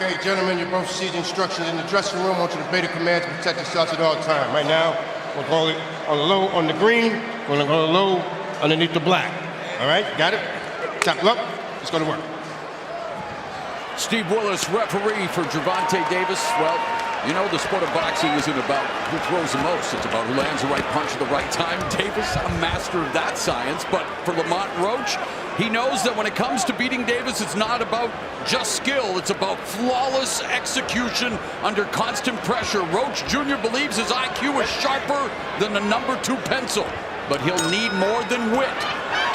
Okay, gentlemen, you both received instructions in the dressing room. I want you to obey the commands and protect yourselves at all times. Right now, we're going on the low on the green. We're going to go low underneath the black. All right, got it? Top, look, let's go to work. Steve Willis, referee for Gervonta Davis. Well, you know, the sport of boxing isn't about who throws the most. It's about who lands the right punch at the right time. Davis, a master of that science. But for Lamont Roach, he knows that when it comes to beating Davis, it's not about just skill. It's about flawless execution under constant pressure. Roach Jr. believes his IQ is sharper than the #2 pencil. But he'll need more than wit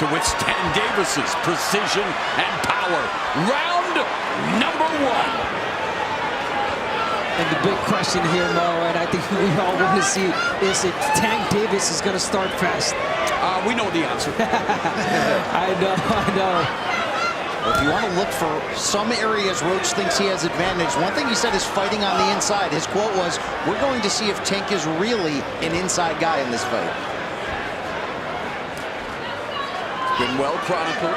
to withstand Davis's precision and power. Round number 1. And the big question here, Mo, and I think we all want to see, is if Tank Davis is going to start fast. We know the answer. I know. Well, if you want to look for some areas Roach thinks he has advantage, one thing he said is fighting on the inside. His quote was, "We're going to see if Tank is really an inside guy in this fight." It's been well chronicled.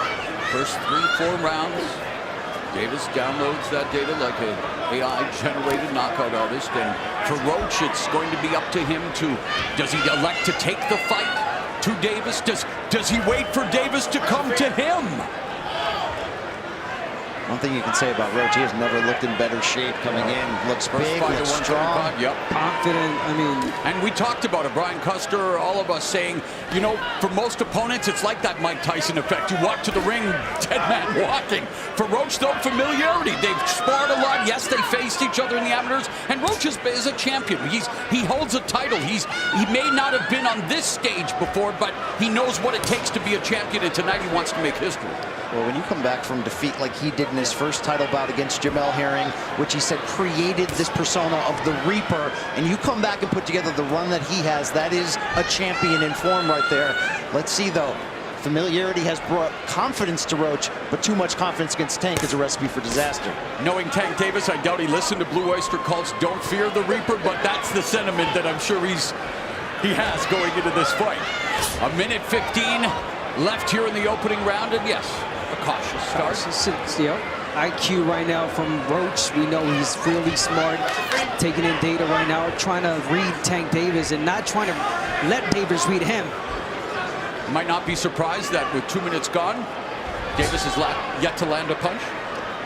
First 3-4 rounds. Davis downloads that data like an AI-generated knockout artist. And for Roach, it's going to be up to him to, does he elect to take the fight to Davis? Does he wait for Davis to come to him? One thing you can say about Roach, he has never looked in better shape coming in. Looks big, looks strong. Yep. Confident, I mean. And we talked about it, Brian Custer, all of us saying, you know, for most opponents, it's like that Mike Tyson effect. You walk to the ring, dead man walking. For Roach, though, familiarity. They've sparred a lot. Yes, they faced each other in the amateurs. And Roach is a champion. He holds a title. He may not have been on this stage before, but he knows what it takes to be a champion. And tonight he wants to make history. Well, when you come back from defeat like he did in his first title bout against Jamel Herring, which he said created this persona of the Reaper, and you come back and put together the run that he has, that is a champion in form right there. Let's see, though. Familiarity has brought confidence to Roach, but too much confidence against Tank is a recipe for disaster. Knowing Tank Davis, I doubt he listened to Blue Oyster Cult's "Don't Fear the Reaper," but that's the sentiment that I'm sure he has going into this fight. 1:15 left here in the opening round, and yes, a cautious start. Yep. IQ right now from Roach. We know he's really smart, taking in data right now, trying to read Tank Davis and not trying to let Davis read him. Might not be surprised that with 2 minutes gone, Davis has yet to land a punch.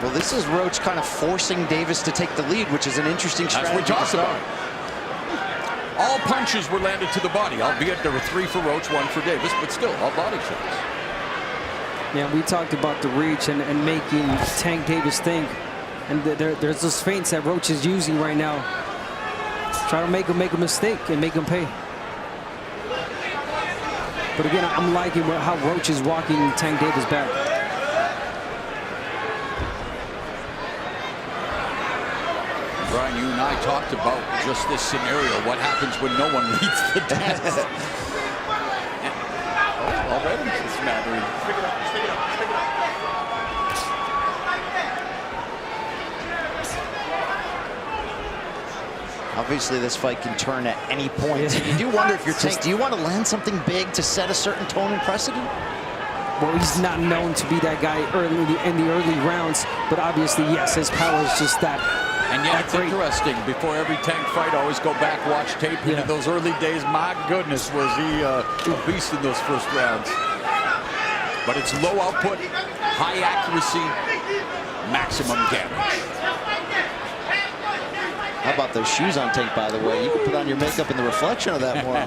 Well, this is Roach kind of forcing Davis to take the lead, which is an interesting strategy. That's what we talked about. All punches were landed to the body, albeit there were 3 for Roach, 1 for Davis, but still, all body shots. Yeah, we talked about the reach and making Tank Davis think. And there's those feints that Roach is using right now. Try to make him make a mistake and make him pay. But again, I'm liking how Roach is walking Tank Davis back. Brian, you and I talked about just this scenario. What happens when no one leads the dance? Already it's smattering. Obviously, this fight can turn at any point. You do wonder if you're Tank, do you want to land something big to set a certain tone and precedent? Well, he's not known to be that guy in the early rounds, but obviously, yes, his power is just that. And yet it's interesting. Before every Tank fight, I always go back, watch tape. And in those early days, my goodness, was he a beast in those first rounds. But it's low output, high accuracy, maximum damage. How about those shoes on Tank, by the way? You can put on your makeup in the reflection of that more.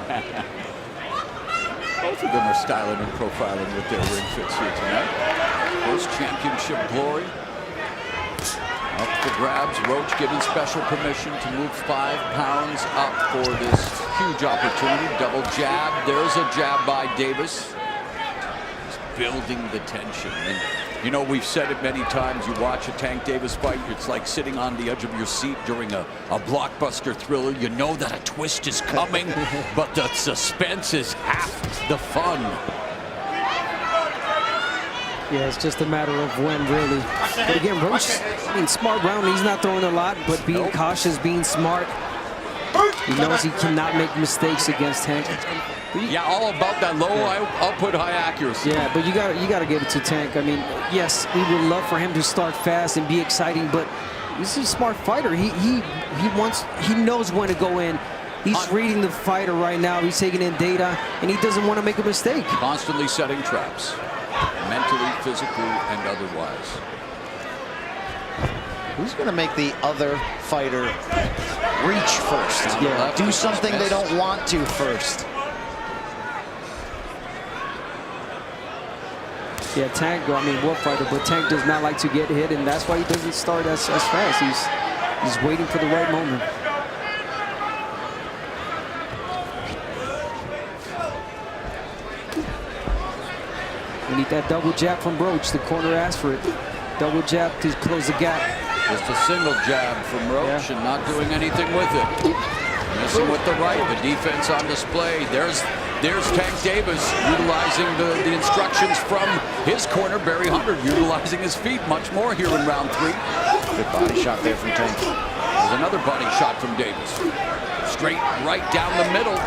Both of them are styling and profiling with their ring fits here tonight. First championship glory. Up for grabs. Roach given special permission to move 5 pounds up for this huge opportunity. Double jab. There's a jab by Davis. He's building the tension. And you know, we've said it many times. You watch a Tank Davis fight, it's like sitting on the edge of your seat during a blockbuster thriller. You know that a twist is coming, but the suspense is half the fun. Yeah, it's just a matter of when, really. But again, Roach, I mean, smart round. He's not throwing a lot, but being cautious, being smart. He knows he cannot make mistakes against Tank. Yeah, all about that low output, high accuracy. Yeah, but you got to give it to Tank. I mean, yes, we would love for him to start fast and be exciting, but He's a smart fighter. He knows when to go in. He's reading the fighter right now. He's taking in data, and he doesn't want to make a mistake. Constantly setting traps, mentally, physically, and otherwise. Who's going to make the other fighter reach first? Yeah. Do something they don't want to first. Yeah, Tank, I mean, war fighter, but Tank does not like to get hit, and that's why he doesn't start as fast. He's waiting for the right moment. We need that double jab from Roach. The corner asked for it. Double jab to close the gap. Just a single jab from Roach and not doing anything with it. Missing with the right. The defense on display. There's Tank Davis utilizing the instructions from his corner. Barry Hunter utilizing his feet much more here in round 3. Good body shot there from Tank. There's another body shot from Davis. Straight right down the middle.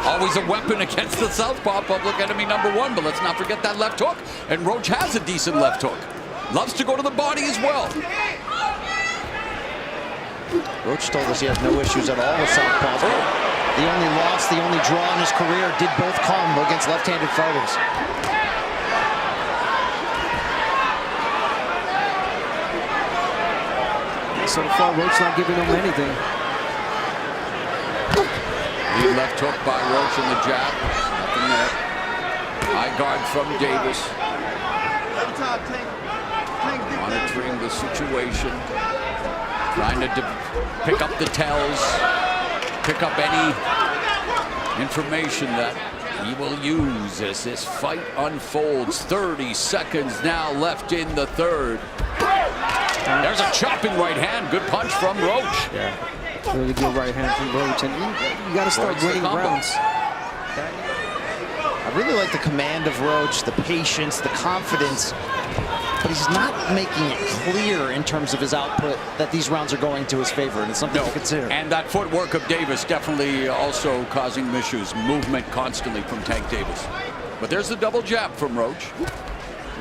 Always a weapon against the southpaw, public enemy number 1. But let's not forget that left hook. And Roach has a decent left hook. Loves to go to the body as well. Roach told us he has no issues at all with southpaws. The only loss, the only draw in his career did both come against left-handed fighters. So far, Roach not giving him anything. The left hook by Roach in the jab. Nothing there. High guard from Davis. Monitoring the situation. Trying to pick up the tells. Pick up any information that he will use as this fight unfolds. 30 seconds now left in the third. There's a chopping right hand. Good punch from Roach. Yeah, really good right hand from Roach. And you got to start winning rounds. I really like the command of Roach, the patience, the confidence. But he's not making it clear in terms of his output that these rounds are going to his favor, and it's something to consider. And that footwork of Davis definitely also causing issues. Movement constantly from Tank Davis. But there's the double jab from Roach.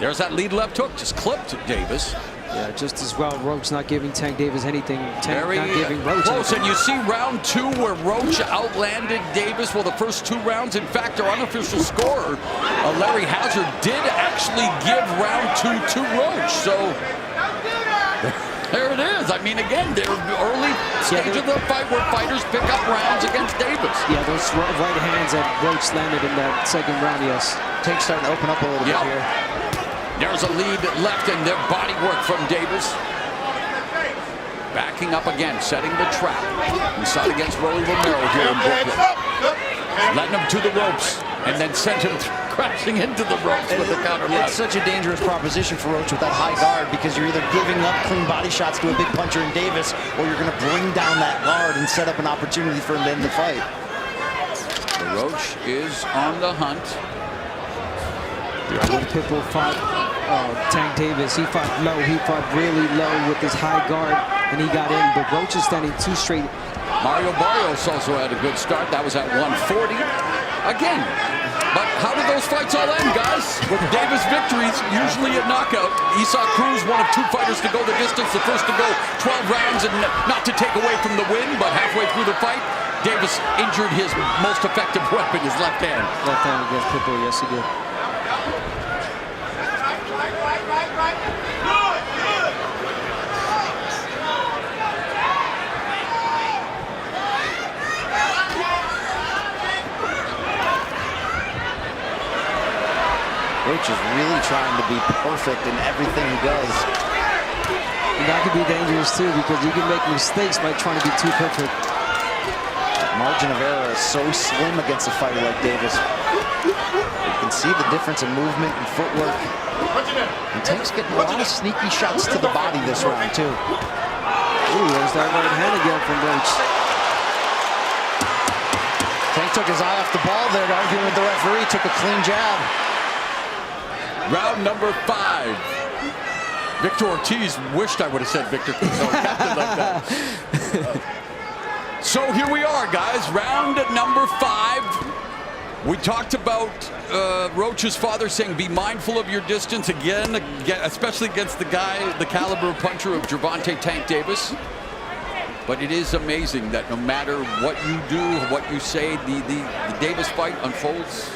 There's that lead left hook, just clipped Davis. Yeah, just as well. Roach not giving Tank Davis anything. Tank Very not giving Roach close. anything. And you see round 2 where Roach outlanded Davis. Well, the first 2 rounds, in fact, our unofficial scorer, Larry Hazard, did actually give round 2 to Roach. So there it is. I mean, again, they're early stage of the fight where fighters pick up rounds against Davis. Yeah, those right hands that Roach landed in that second round, yes. Tank's starting to open up a little bit here. There's a lead left and their body work from Davis. Backing up again, setting the trap. We saw it against Rolly Romero here in Brooklyn. Letting him to the ropes and then sent him crashing into the ropes with the counter left. It's such a dangerous proposition for Roach with that high guard, because you're either giving up clean body shots to a big puncher in Davis, or you're going to bring down that guard and set up an opportunity for him to end the fight. Roach is on the hunt. When Pitbull fought Tank Davis, he fought low. He fought really low with his high guard, and he got in. But Roach is standing 2 straight. Mario Barrios also had a good start. That was at 140. Again, but how did those fights all end, guys? With Davis victories, usually a knockout. Esau Cruz, one of 2 fighters to go the distance, the first to go 12 rounds, and not to take away from the win, but halfway through the fight, Davis injured his most effective weapon, his left hand. Left hand against Pitbull, yes he did. Roach is really trying to be perfect in everything he does. And that could be dangerous too, because you can make mistakes by trying to be too perfect. Margin of error is so slim against a fighter like Davis. You can see the difference in movement and footwork. And Tank's getting a lot of sneaky shots to the body this round too. Ooh, there's that right hand again from Roach. Tank took his eye off the ball there, arguing with the referee, took a clean jab. Round number 5. Victor Ortiz wished I would have said Victor. No, captain like that. So here we are, guys. Round number 5. We talked about Roach's father saying be mindful of your distance again, especially against the caliber puncher of Gervonta Tank Davis. But it is amazing that no matter what you do, what you say, the Davis fight unfolds.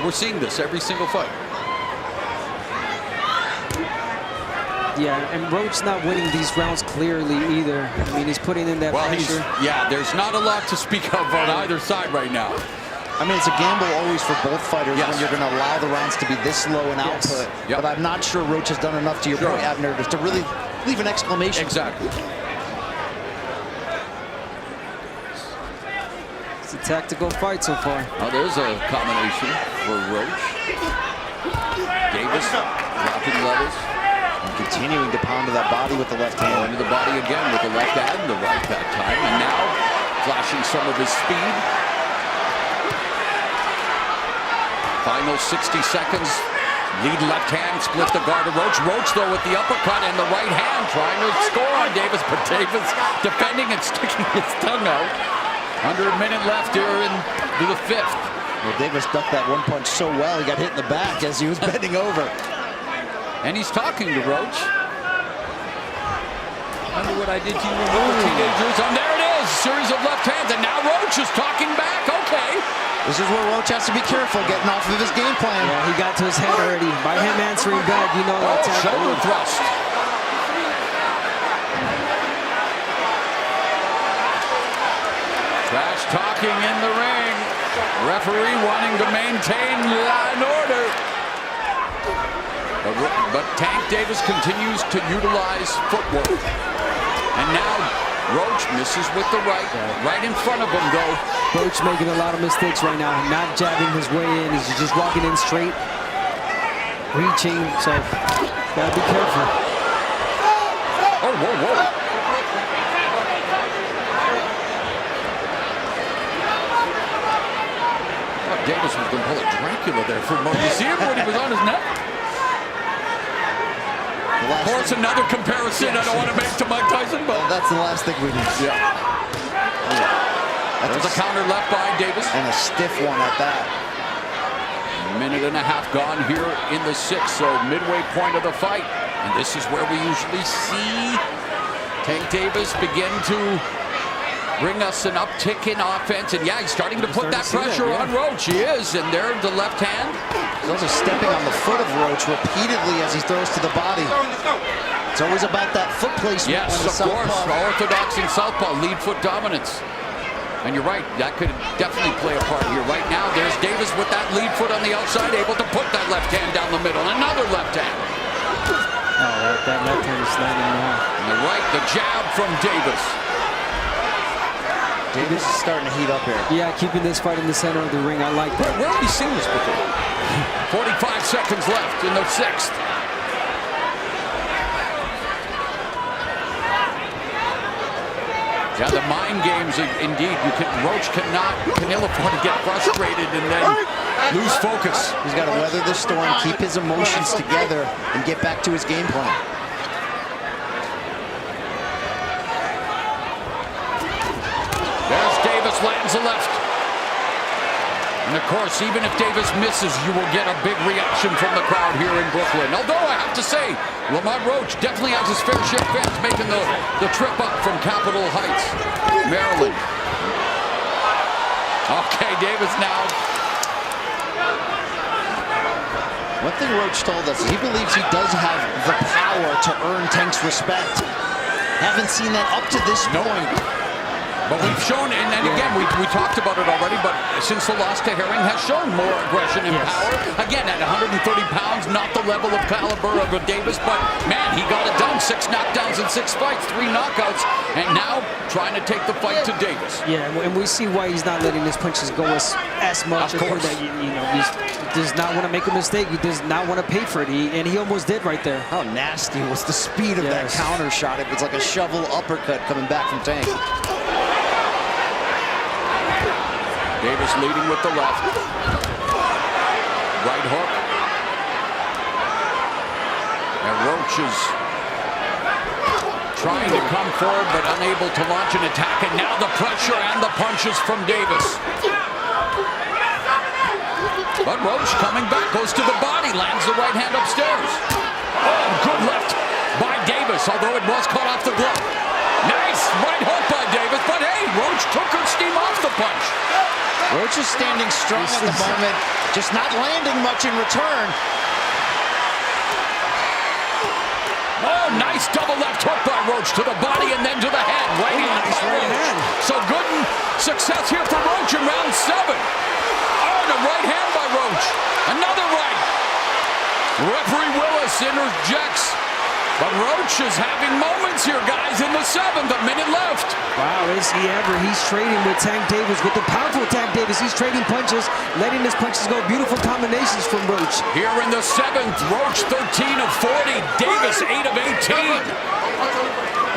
We're seeing this every single fight. Yeah, and Roach not winning these rounds clearly either. I mean, he's putting in that pressure. There's not a lot to speak of on either side right now. I mean, it's a gamble always for both fighters when you're going to allow the rounds to be this low in output. Yep. But I'm not sure Roach has done enough, to your point, Abner, to really leave an exclamation. Exactly. It's a tactical fight so far. Now there's a combination for Roach. Davis dropping levels. And continuing to pound to that body with the left hand. Going to the body again with the left and the right that time. And now flashing some of his speed. Final 60 seconds. Lead left hand, split the guard of Roach. Roach, though, with the uppercut and the right hand, trying to score on Davis. But Davis defending and sticking his tongue out. Under a minute left here into the fifth. Well, Davis ducked that one punch so well, he got hit in the back as he was bending over. And he's talking to Roach. Remember what I did to you when we were teenagers? And there it is, series of left hands. And now Roach is talking back. Okay. This is where Roach has to be careful, getting off of his game plan. Yeah, he got to his head already. By him answering back, you know that's shoulder thrust. Trash talking in the ring. Referee wanting to maintain law and order. But Tank Davis continues to utilize footwork. And now Roach misses with the right in front of him, though. Roach making a lot of mistakes right now, not jabbing his way in. He's just walking in straight, reaching, so gotta be careful. Oh, whoa. Davis was going to pull a Dracula there for a moment. You see him when he was on his neck? Of course, another comparison I don't want to make to Mike Tyson, but that's the last thing we need. Yeah. There's a counter left by Davis. And a stiff one at that. A minute and a half gone here in the sixth, so midway point of the fight. And this is where we usually see Tank Davis begin to bring us an uptick in offense. And yeah, he's starting to put that pressure on Roach. He is, and there the left hand. He's also stepping on the foot of Roach repeatedly as he throws to the body. It's always about that foot placement. Yes, of course. Orthodox and southpaw, lead foot dominance. And you're right, that could definitely play a part here. Right now, there's Davis with that lead foot on the outside, able to put that left hand down the middle. Another left hand. Oh, that left hand is sliding now. And the right, the jab from Davis. Davis is starting to heat up here. Yeah, keeping this fight in the center of the ring. I like that. Where have we seen this before? 45 seconds left in the sixth. Yeah, the mind games, indeed. Roach can ill afford to get frustrated and then lose focus. He's got to weather the storm, keep his emotions together, and get back to his game plan. There's Davis, lands a left. And of course, even if Davis misses, you will get a big reaction from the crowd here in Brooklyn. Although I have to say, Lamont Roach definitely has his fair share of fans making the trip up from Capitol Heights, Maryland. Okay, Davis now. One thing Roach told us, he believes he does have the power to earn Tank's respect. Haven't seen that up to this point. But we've shown, and again, we talked about it already, but since the loss to Herring has shown more aggression and power. Again, at 130 pounds, not the level of caliber of a Davis, but man, he got it done. 6 knockdowns in 6 fights, 3 knockouts, and now trying to take the fight to Davis. Yeah, and we see why he's not letting his punches go as much. Of course. That, he does not want to make a mistake. He does not want to pay for it, and he almost did right there. How nasty was the speed of that counter shot? It was like a shovel uppercut coming back from Tank. Davis leading with the left. Right hook. And Roach is trying to come forward, but unable to launch an attack. And now the pressure and the punches from Davis. But Roach coming back, goes to the body, lands the right hand upstairs. Oh, good left by Davis, although it was caught off the glove. Nice right hook by Davis, but hey, Roach took her steam off the punch. Roach is standing strong at the moment, just not landing much in return. Oh, nice double left hook by Roach to the body and then to the head. Right hand by Roach. So good success here for Roach in round 7. Oh, and a right hand by Roach. Another right. Referee Willis interjects. But Roach is having moments here, guys, in the 7th, a minute left. Wow, is he ever? He's trading with Tank Davis, with the powerful Tank Davis. He's trading punches, letting his punches go. Beautiful combinations from Roach. Here in the 7th, Roach 13 of 40, Davis 8 of 18.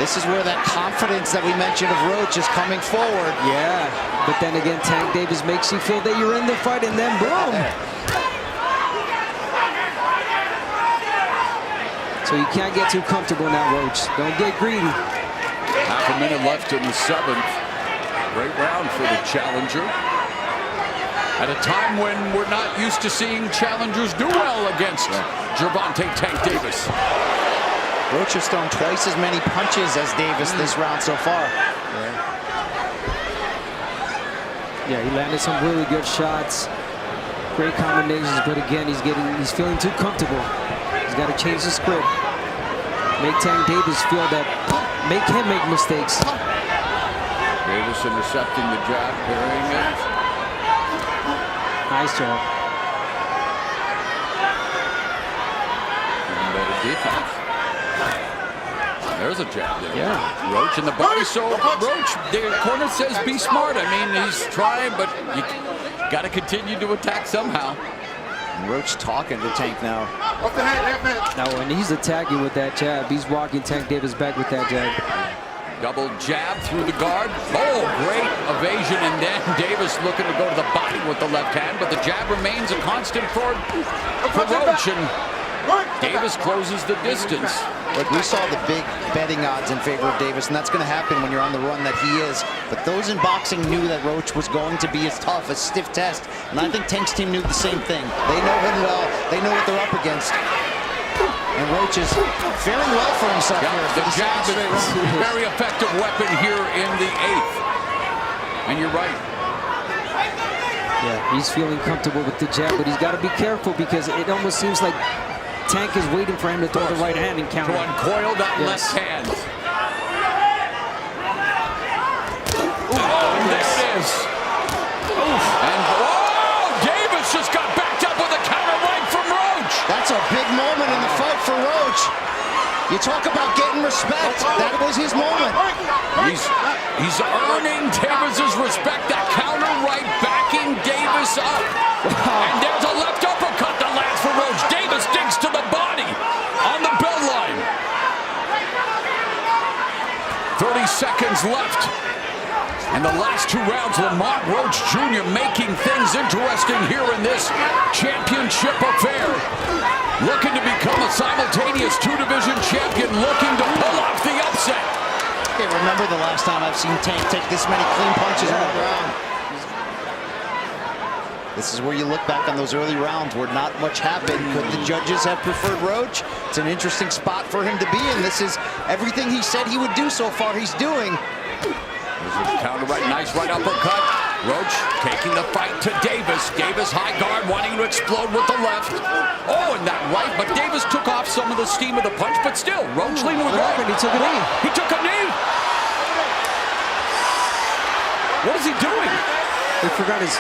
This is where that confidence that we mentioned of Roach is coming forward. Yeah, but then again, Tank Davis makes you feel that you're in the fight, and then boom. So you can't get too comfortable now, Roach. Don't get greedy. Half a minute left in the 7th. Great round for the challenger. At a time when we're not used to seeing challengers do well against Gervonta Tank Davis. Roach has thrown twice as many punches as Davis this round so far. Yeah, he landed some really good shots. Great combinations, but again, he's feeling too comfortable. He's got to change the script. Make Tank Davis feel that, make him make mistakes. Davis intercepting the jab, parrying it. Nice job. And better defense. There's a jab there. Yeah. Roach in the body. So Roach, the corner says be smart. I mean, he's trying, but you got to continue to attack somehow. Roach talking to Tank now. Now, when he's attacking with that jab, he's walking Tank Davis back with that jab. Double jab through the guard. Oh, great evasion, and then Davis looking to go to the body with the left hand, but the jab remains a constant for Roach, and Davis closes the distance. Look, we saw the big betting odds in favor of Davis, and that's going to happen when you're on the run that he is. But those in boxing knew that Roach was going to be as tough, a stiff test. And I think Tank's team knew the same thing. They know him well. They know what they're up against. And Roach is faring well for himself here. The jab is a very effective weapon here in the 8th. And you're right. Yeah, he's feeling comfortable with the jab, but he's got to be careful because it almost seems like Tank is waiting for him to throw the right hand and counter. To uncoil that left hand. Oh, there it is. Oof. And Davis just got backed up with a counter right from Roach. That's a big moment in the fight for Roach. You talk about getting respect. That was his moment. He's earning Davis's respect. That counter right backing Davis up. And there's a left uppercut that lands for Roach. Davis digs to the body on the bell line. 30 seconds left. And the last 2 rounds, Lamont Roach Jr. making things interesting here in this championship affair. Looking to become a simultaneous 2-division champion, looking to pull off the upset. I can't remember the last time I've seen Tank take this many clean punches in a round. This is where you look back on those early rounds where not much happened. Could the judges have preferred Roach? It's an interesting spot for him to be in. This is everything he said he would do so far he's doing. There's a counter right, nice right uppercut. Roach taking the fight to Davis. Davis high guard, wanting to explode with the left. Oh, and that right, but Davis took off some of the steam of the punch, but still, Roach leaning with right. He took a knee. He took a knee. What is he doing? He forgot his...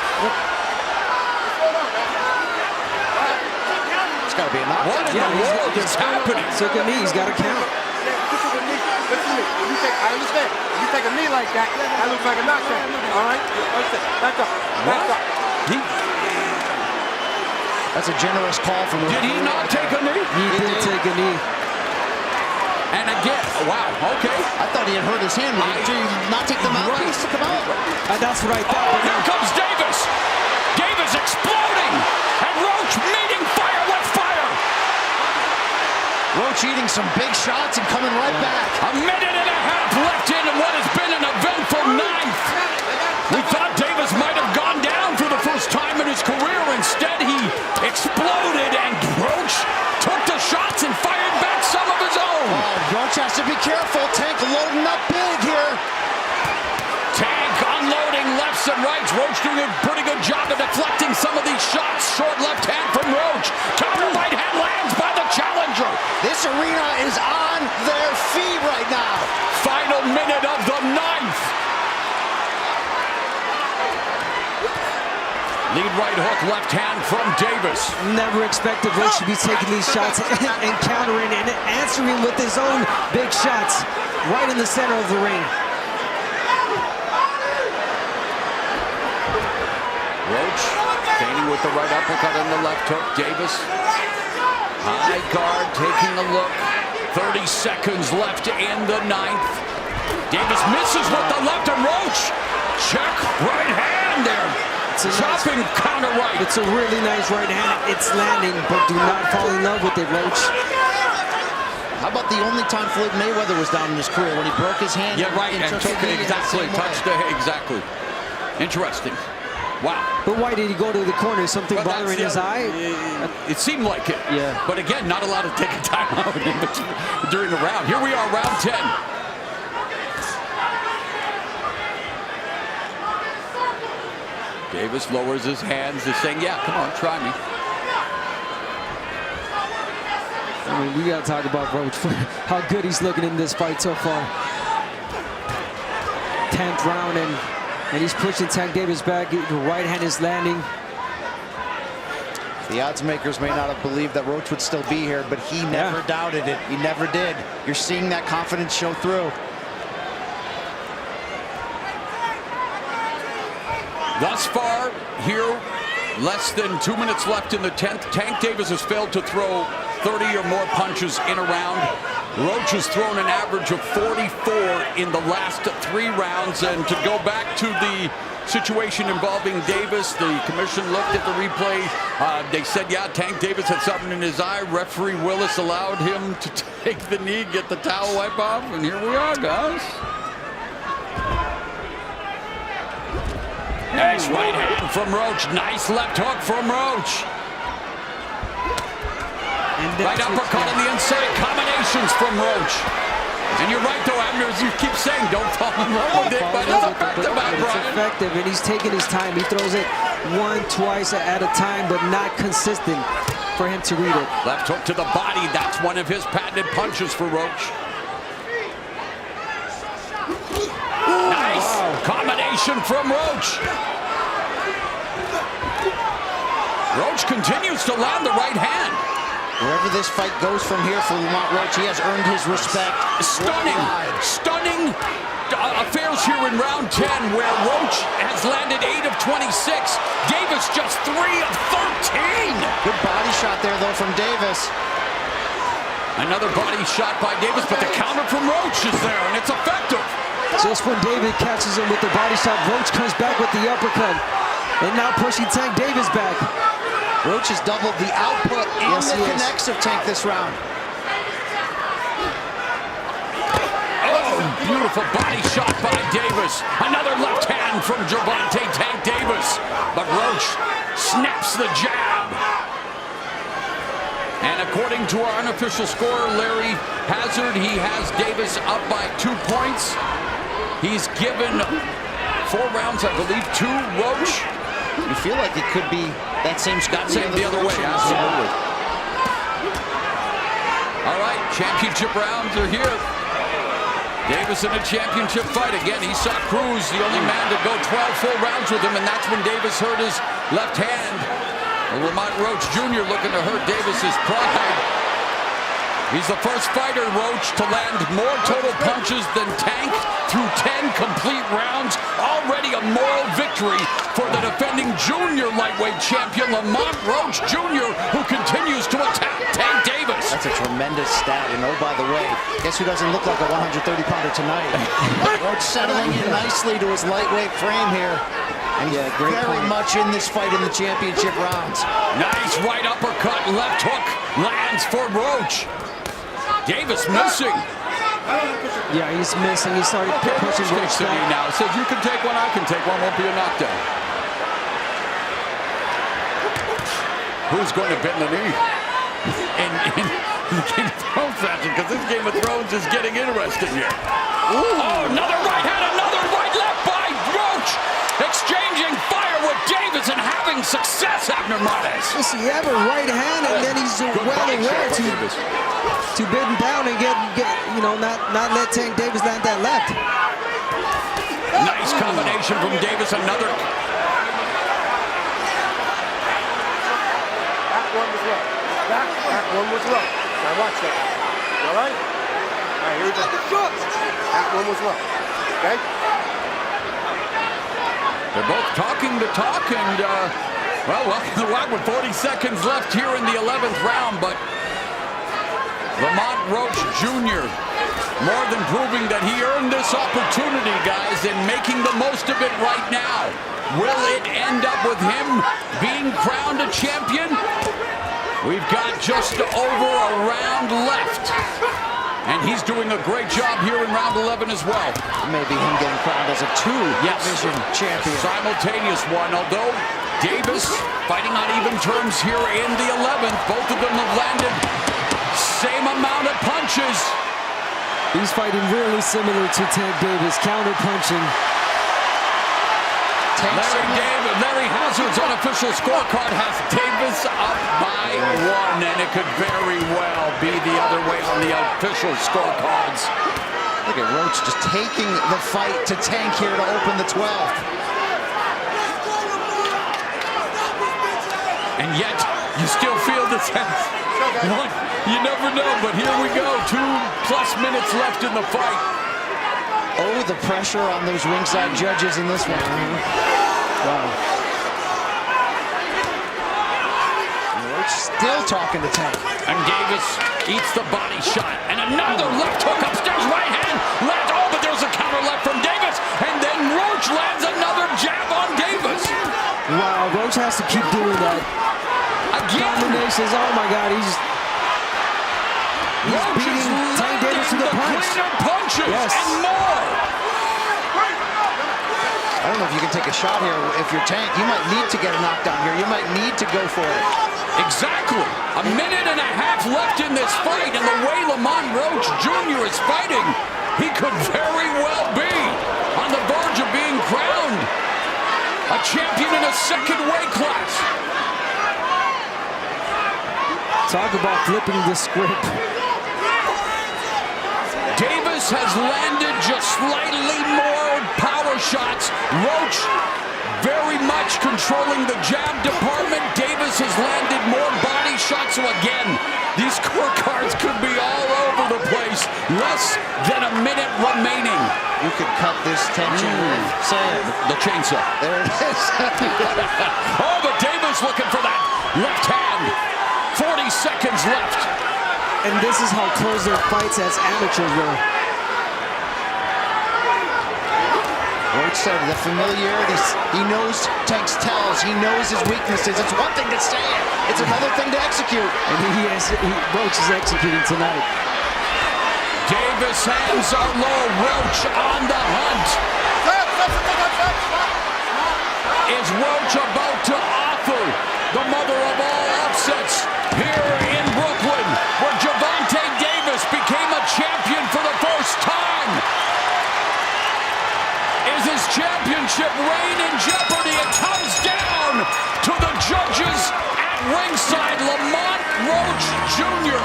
It's got to be a knockdown. What in the world is happening? Took a knee. He's got to count. I understand. If you take a knee like that, that looks like a knockdown. All right? Back up. Back up. That's a generous call from the Did he not take a knee? He did take a knee. And again, wow, okay. I thought he had hurt his hand. Did he not take the mouthpiece to come out? That's what I thought. Oh, here comes Davis. Davis exploding. And Roach meeting fire with fire. Roach eating some big shots and coming right back. A minute and a half left in what has been an eventful 9th. We thought Davis might have gone down for the first time in his career. Instead, he lefts and rights. Roach doing a pretty good job of deflecting some of these shots. Short left hand from Roach. Counter right hand lands by the challenger. This arena is on their feet right now. Final minute of the 9th. Lead right hook, left hand from Davis. Never expected Roach to be taking these shots and countering and answering with his own big shots right in the center of the ring. Roach feigning with the right uppercut and the left hook. Davis, high guard, taking a look. 30 seconds left in the 9th. Davis misses with the left and Roach. Check right hand there. Chopping counter right. It's a really nice right hand. It's landing, but do not fall in love with it, Roach. How about the only time Floyd Mayweather was down in his career when he broke his hand? Yeah, right, and took it exactly, touched the head, exactly. Interesting. Wow. But why did he go to the corner? Something But bothering his eye? It seemed like it. Yeah. But again, not allowed to take a timeout during the round. Here we are, round 10. Davis lowers his hands, is saying, yeah, come on, try me. I mean, we got to talk about Roach for how good he's looking in this fight so far. 10th round, and he's pushing Tank Davis back. The right hand is landing. The odds makers may not have believed that Roach would still be here, but he never doubted it. He never did. You're seeing that confidence show through. Thus far, here, less than 2 minutes left in the 10th. Tank Davis has failed to throw 30 or more punches in a round. Roach has thrown an average of 44 in the last 3 rounds. And to go back to the situation involving Davis, the commission looked at the replay. They said, yeah, Tank Davis had something in his eye. Referee Willis allowed him to take the knee, get the towel wipe off, and here we are, guys. Nice right hand from Roach. Nice left hook from Roach. Right uppercut on the inside. Combinations from Roach. And you're right, though, Abner, as you keep saying, don't fall in love with it, but it's effective, Brian. It's effective, and he's taking his time. He throws it 1, twice at a time, but not consistent for him to read it. Left hook to the body. That's one of his patented punches for Roach. Nice combination from Roach. Roach continues to land the right hand. Wherever this fight goes from here for Lamont Roach, he has earned his respect. Stunning affairs here in round 10, where Roach has landed 8 of 26. Davis just 3 of 13. Good body shot there, though, from Davis. Another body shot by Davis, but the counter from Roach is there, and it's effective. Just when David catches him with the body shot, Roach comes back with the uppercut. And now pushing Tank Davis back. Roach has doubled the output and the connects of Tank this round. Oh, beautiful body shot by Davis. Another left hand from Gervonta, Tank Davis. But Roach snaps the jab. And according to our unofficial scorer, Larry Hazard, he has Davis up by 2 points. He's given 4 rounds, I believe, to Roach. You feel like it could be that same Scott the other way, absolutely. All right, championship rounds are here. Davis in a championship fight. Again, he saw Cruz, the only man to go 12 full rounds with him, and that's when Davis hurt his left hand. Lamont Roach Jr. looking to hurt Davis's pride. He's the first fighter, Roach, to land more total punches than Tank through 10 complete rounds. Already a moral victory for the defending junior lightweight champion, Lamont Roach Jr., who continues to attack Tank Davis. That's a tremendous stat. And oh, by the way, guess who doesn't look like a 130-pounder tonight? Roach settling in nicely to his lightweight frame here. And he's very much in this fight in the championship rounds. Nice right uppercut, left hook lands for Roach. Davis missing. Yeah, he's missing. He started pushing Roach back. Now says you can take one, I can take one. Won't be a knockdown. Who's going to bend the knee? In the Game of Thrones fashion, because this Game of Thrones is getting interesting here. Oh, another right hand, another right left by Roach. Exchange. success, Abner Mares. Listen, you have a right hand, and then he's Good well body aware shot by to Davis. bid him down and get not let Tank Davis land that left. Nice combination from Davis. Another. That one was rough. That one was rough. Now watch that. All right? All right, here we go. That one was rough. Okay? They're both talking the talk, and welcome to the rock with 40 seconds left here in the 11th round, but Lamont Roach Jr. more than proving that he earned this opportunity, guys, and making the most of it right now. Will it end up with him being crowned a champion? We've got just over a round left. And he's doing a great job here in round 11 as well. Maybe him getting crowned as a two-division champion. Simultaneous one, although Davis fighting on even terms here in the 11th. Both of them have landed same amount of punches. He's fighting really similar to Tank Davis, counter punching. Larry Hazard's unofficial scorecard has Davis up by 1, and it could very well be the other way on the official scorecards. Look at Roach just taking the fight to Tank here to open the 12th. And yet, you still feel the sense. You never know, but here we go. 2+ minutes left in the fight. Oh, the pressure on those ringside judges in this one. Wow. Roach still talking to Tank. And Davis eats the body shot. And another left hook upstairs, right hand. Left, oh, but there's a counter left from Davis. And then Roach lands another jab on Davis. Wow, Roach has to keep doing that. Again. Combinations, oh my God, he's Roach beating is Tank Davis to the punch. cleaner punches Yes. and more. I don't know if you can take a shot here. If you're Tank, you might need to get a knockdown here. You might need to go for it. Exactly. A minute and a half left in this fight, and the way Lamont Roach Jr. is fighting, he could very well be on the verge of being crowned a champion in a second weight class. Talk about flipping the script. Davis has landed just slightly more power shots. Roach very much controlling the jab department. Davis has landed more body shots. So again, these scorecards could be all over the place. Less than a minute remaining. You could cut this tension with, say it. The chainsaw. There it is. Oh, but Davis looking for that left hand. 40 seconds left. And this is how close their fights as amateurs were. Roach said the familiarity, he knows Tank's tells, he knows his weaknesses. It's one thing to say it, it's another thing to execute. And Roach is executing tonight. Davis hands are low. Roach on the hunt. Is Roach about to offer the mother of all upsets here in Brooklyn, where Gervonta Davis became a champion for the first time? Is his championship reign in jeopardy? It comes down to the judges at ringside. Lamont Roach Jr.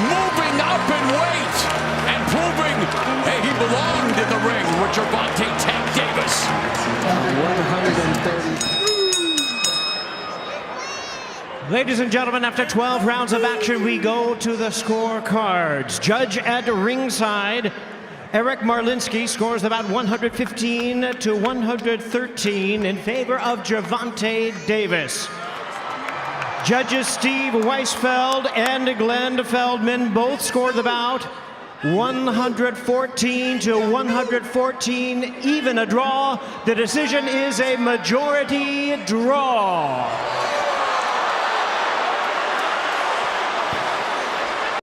moving up in weight and proving, hey, he belonged in the ring with Gervonta Tank Davis. 130. Ladies and gentlemen, after 12 rounds of action, we go to the scorecards. Judge at ringside, Eric Marlinski scores about 115 to 113 in favor of Gervonta Davis. Judges Steve Weisfeld and Glenn Feldman both scored the bout 114 to 114, even a draw. The decision is a majority draw.